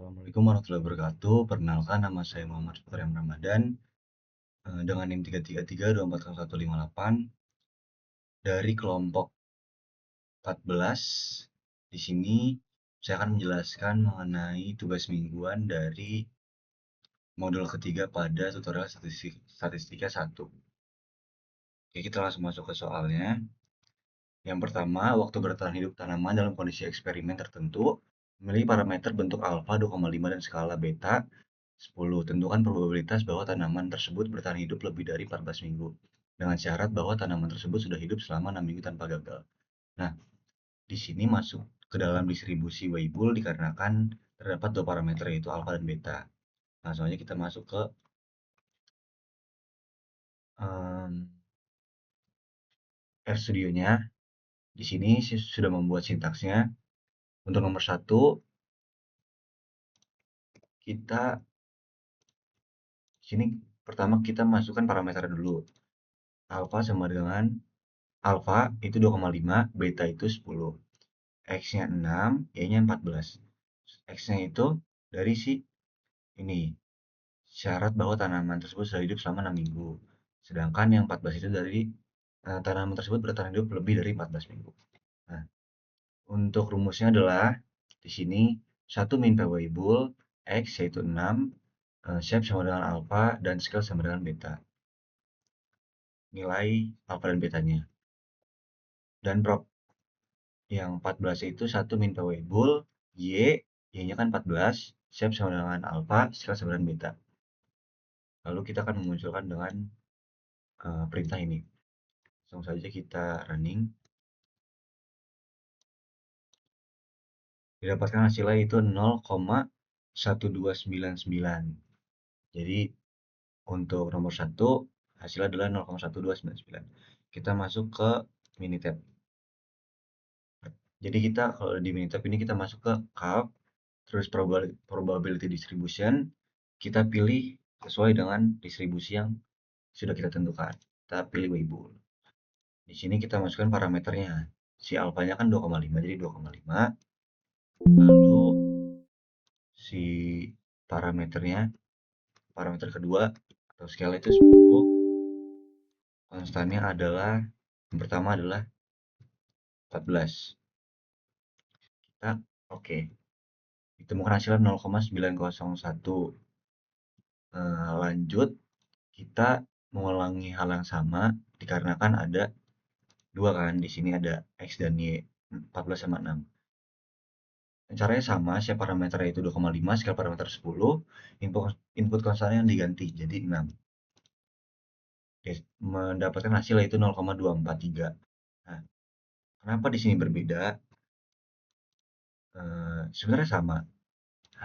Assalamualaikum warahmatullahi wabarakatuh. Perkenalkan, nama saya Muhammad Fathriam Ramadan dengan NIM 333240158 dari kelompok 14. Di sini saya akan menjelaskan mengenai tugas mingguan dari modul ketiga pada tutorial statistika 1. Oke, kita langsung masuk ke soalnya. Yang pertama, waktu bertahan hidup tanaman dalam kondisi eksperimen tertentu memiliki parameter bentuk alfa 2,5 dan skala beta 10. Tentukan probabilitas bahwa tanaman tersebut bertahan hidup lebih dari 14 minggu dengan syarat bahwa tanaman tersebut sudah hidup selama 6 minggu tanpa gagal. Nah, di sini masuk ke dalam distribusi Weibull dikarenakan terdapat dua parameter yaitu alfa dan beta. Langsung aja kita masuk ke RStudionya. Di sini sudah membuat sintaksnya. Untuk nomor 1, kita sini pertama kita masukkan parameter dulu. Alfa sama dengan alfa itu 2,5, beta itu 10. X-nya 6, Y-nya 14. X-nya itu dari si ini, syarat bahwa tanaman tersebut sudah hidup selama 6 minggu. Sedangkan yang 14 itu dari tanaman tersebut bertahan hidup lebih dari 14 minggu. Nah, untuk rumusnya adalah di sini 1 min P Weibull, X yaitu 6, shape sama dengan alpha, dan scale sama dengan beta. Nilai alpha dan betanya. Dan prop yang 14 itu 1 min P Weibull, Y-nya kan 14, shape sama dengan alpha, scale sama dengan beta. Lalu kita akan memunculkan dengan perintah ini. Langsung saja kita running. Didapatkan hasilnya itu 0,1299. Jadi untuk nomor 1 hasilnya adalah 0,1299. Kita masuk ke Minitab. Jadi kita kalau di Minitab ini kita masuk ke Curve, terus probability distribution, kita pilih sesuai dengan distribusi yang sudah kita tentukan. Kita pilih Weibull. Di sini kita masukkan parameternya. Si alfanya kan 2,5, jadi 2,5. Lalu si parameter kedua atau skala itu 10. Konstannya adalah yang pertama adalah 14. Kita oke. Ditemukan hasilnya 0,901. Lanjut, kita mengulangi hal yang sama dikarenakan ada dua kan, di sini ada X dan Y, 14 sama 6. Caranya sama, shape parameternya itu 2,5, scale parameter 10, input konstannya yang diganti jadi 6. Oke, mendapatkan hasil yaitu 0,243. Nah, kenapa di sini berbeda? Sebenarnya sama,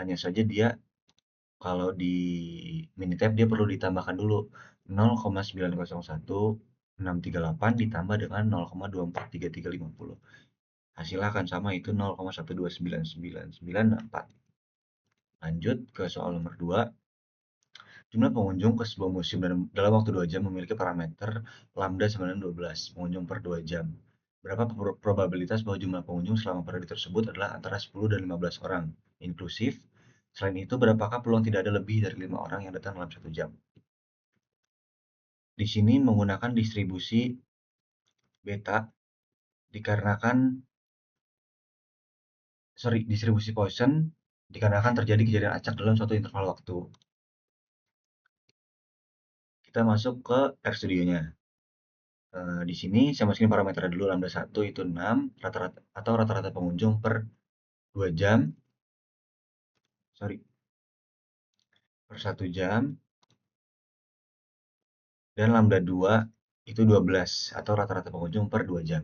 hanya saja dia kalau di Minitab dia perlu ditambahkan dulu 0,901638 ditambah dengan 0,243350. Hasilnya akan sama, itu 0,129994. Lanjut ke soal nomor 2. Jumlah pengunjung ke sebuah museum dalam waktu 2 jam memiliki parameter lambda sama dengan 12 pengunjung per 2 jam. Berapa probabilitas bahwa jumlah pengunjung selama periode tersebut adalah antara 10 dan 15 orang, inklusif? Selain itu, berapakah peluang tidak ada lebih dari 5 orang yang datang dalam 1 jam? Di sini menggunakan distribusi beta dikarenakan distribusi Poisson dikarenakan terjadi kejadian acak dalam suatu interval waktu. Kita masuk ke RStudionya. Di sini saya masukin parameter dulu, lambda 1 itu 6, rata-rata atau rata-rata pengunjung per 2 jam. Per 1 jam. Dan lambda 2 itu 12 atau rata-rata pengunjung per 2 jam.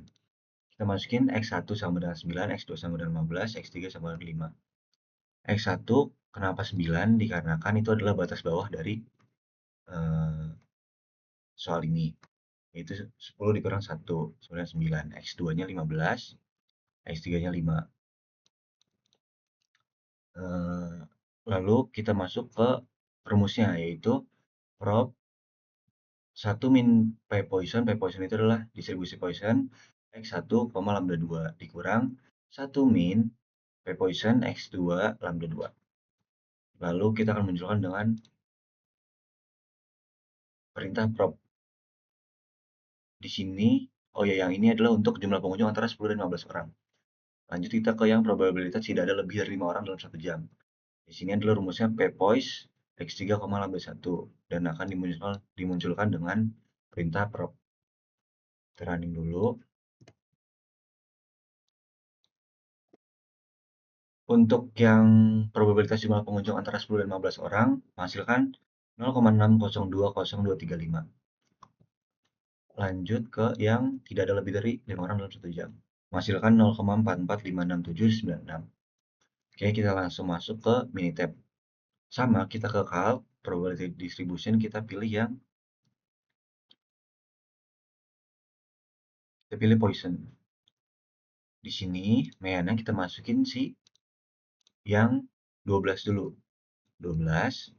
Kita masukin X1 sama dengan 9, X2 sama dengan 15, X3 sama dengan 5. X1 kenapa 9? Dikarenakan itu adalah batas bawah dari soal ini, yaitu 10 dikurang 1, sebenarnya 9. X2-nya 15, X3-nya 5. Lalu kita masuk ke rumusnya, yaitu prop 1 min P Poisson itu adalah distribusi Poisson, X1, lambda 2 dikurang 1 min P Poisson X2 lambda 2. Lalu kita akan munculkan dengan perintah prop. Di sini, oh ya, yang ini adalah untuk jumlah pengunjung antara 10 dan 15 orang. Lanjut kita ke yang probabilitas tidak ada lebih dari 5 orang dalam 1 jam. Di sini adalah rumusnya P-Poise X 3,1 dan akan dimunculkan dengan perintah prop. Kita running dulu. Untuk yang probabilitas jumlah pengunjung antara 10 dan 15 orang menghasilkan 0,6020235. Lanjut ke yang tidak ada lebih dari 5 orang dalam 1 jam. Menghasilkan 0,44569796. Oke, kita langsung masuk ke Minitab. Sama, kita ke calc, probability distribution, kita pilih Poisson. Di sini, meannya kita masukin yang 12 dulu. 12,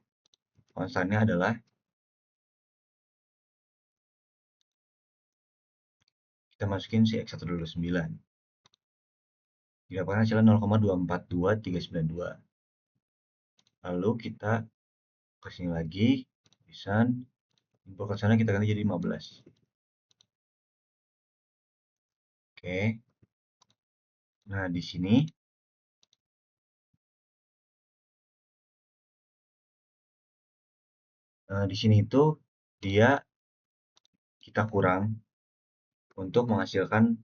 konstannya adalah, kita masukin X1 dulu, 9. Didapatkan hasilnya 0,242392. Lalu kita kesini lagi, bisa input ke sana kita ganti jadi 15. Oke. Nah, di sini itu dia kita kurang untuk menghasilkan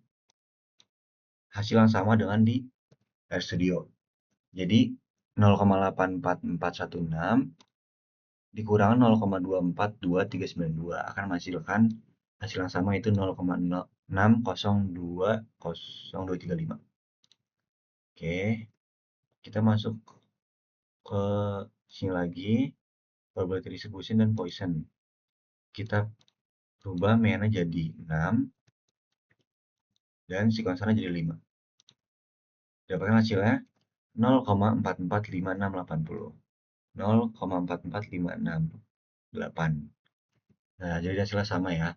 hasil yang sama dengan di RStudio. Jadi 0,844416 dikurangkan 0,242392 akan menghasilkan hasil yang sama, yaitu 0,6020235. Oke, kita masuk ke sini lagi, probability distribution dan Poisson. Kita rubah meannya jadi 6 dan sequencernya jadi 5. Dapatkan hasilnya 0,445680. 0,445688. Nah, jadi hasilnya sama ya.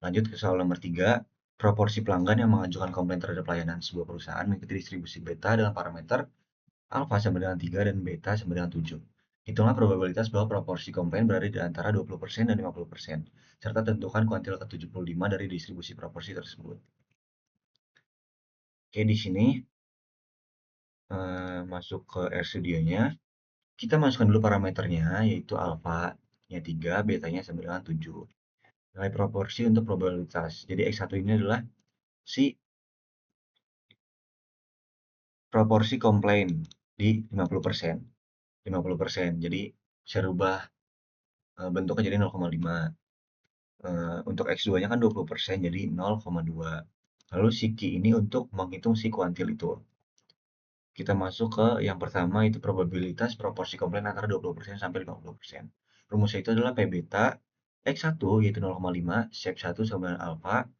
Lanjut ke soal nomor 3. Proporsi pelanggan yang mengajukan komplain terhadap layanan sebuah perusahaan mengikuti distribusi beta dengan parameter alfa sama dengan 3 dan beta sama dengan 7. Hitunglah probabilitas bahwa proporsi komplain berada di antara 20% dan 50%, serta tentukan kuantil ke-75 dari distribusi proporsi tersebut. Oke, di sini masuk ke RStudio-nya. Kita masukkan dulu parameternya, yaitu alfa-nya 3, betanya sama dengan 7. Nilai proporsi untuk probabilitas. Jadi X1 ini adalah si proporsi komplain di 50%. 50%. Jadi saya rubah bentuknya jadi 0,5. Untuk X2-nya kan 20%, jadi 0,2. Lalu si Q ini untuk menghitung si kuantil itu. Kita masuk ke yang pertama, itu probabilitas proporsi komplain antara 20% sampai 50%. Rumusnya itu adalah P beta X1 yaitu 0,5, shape 1 sama dengan alpha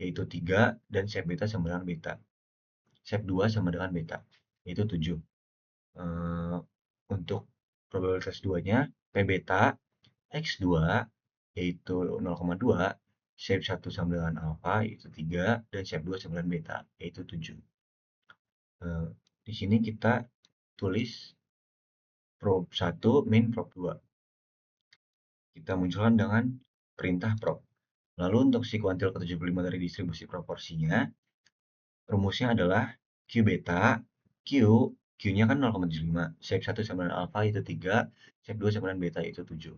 yaitu 3, dan shape beta sama dengan beta. Shape 2 sama dengan beta, yaitu 7. Untuk probabilitas 2-nya, P beta X2 yaitu 0,2, shape 1 sama dengan alpha yaitu 3, dan shape 2 sama dengan beta, yaitu 7. Di sini kita tulis prop 1 min prop 2. Kita munculkan dengan perintah prop. Lalu untuk si kuantil ke-75 dari distribusi proporsinya, rumusnya adalah Q beta, Q-nya kan 0,75, shape 1 sama dengan alpha itu 3, shape 2 sama dengan beta itu 7.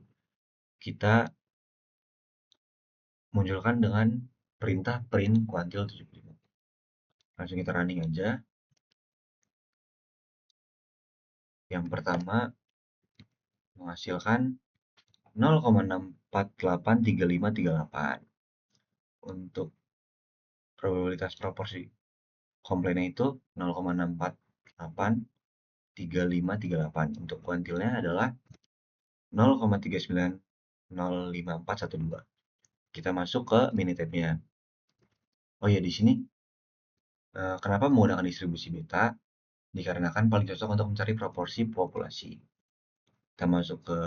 Kita munculkan dengan perintah print kuantil 75. Langsung kita running aja. Yang pertama menghasilkan 0,6483538. Untuk probabilitas proporsi komplainnya itu 0,6483538. Untuk kuantilnya adalah 0,3905412. Kita masuk ke Minitab-nya. Oh ya, di sini kenapa menggunakan distribusi beta? Dikarenakan paling cocok untuk mencari proporsi populasi. Kita masuk ke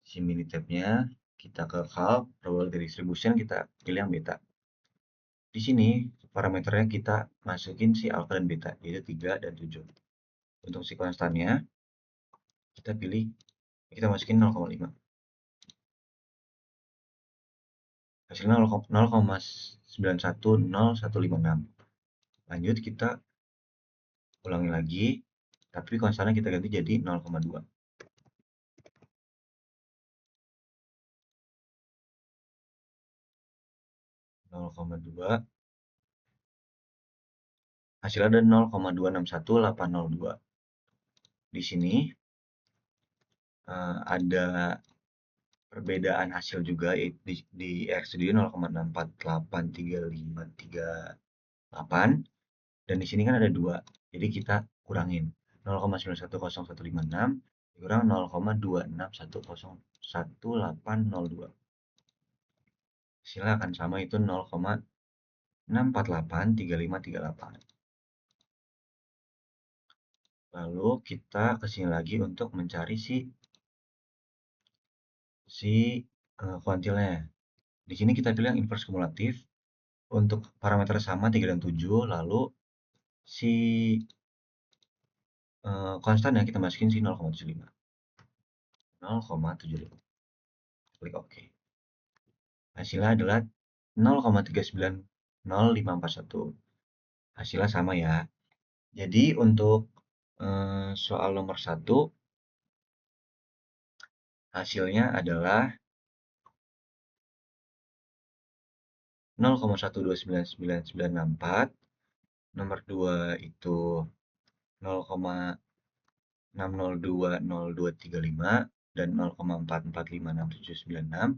si Minitab-nya, kita ke calc, probability distribution, kita pilih yang beta. Di sini parameternya kita masukin si alpha dan beta, yaitu 3 dan 7. Untuk si konstannya, kita pilih, kita masukin 0,5. Hasilnya 0,9100156. Lanjut kita ulangi lagi, tapi konstannya kita ganti jadi 0,2. 0,2, hasilnya ada 0,261802. Di sini ada perbedaan hasil juga, di R sendiri 0,648358, dan di sini kan ada 2, jadi kita kurangin 0,910156 dikurang 0,26101802. Hasilnya akan sama, itu 0,6483538. Lalu kita kesini lagi untuk mencari kuantilnya. Di sini kita pilih yang inverse kumulatif. Untuk parameter sama 3 dan 7, lalu si konstan yang kita masukin 0,75. 0,75. Klik OK. Hasilnya adalah 0,3900541. Hasilnya sama ya. Jadi untuk soal nomor 1, hasilnya adalah 0,1299964. Nomor 2 itu 0,6020235 dan 0,44569796.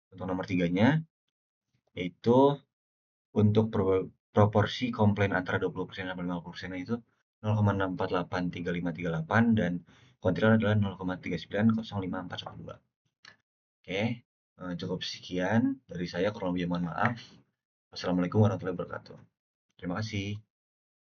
Untuk nomor 3-nya yaitu untuk proporsi komplain antara 20% dan 50% itu 0,6483538 dan kuantitas adalah 0,390541. Oke, cukup sekian dari saya, kurang lebih mohon maaf. Wassalamualaikum warahmatullahi wabarakatuh. Terima kasih.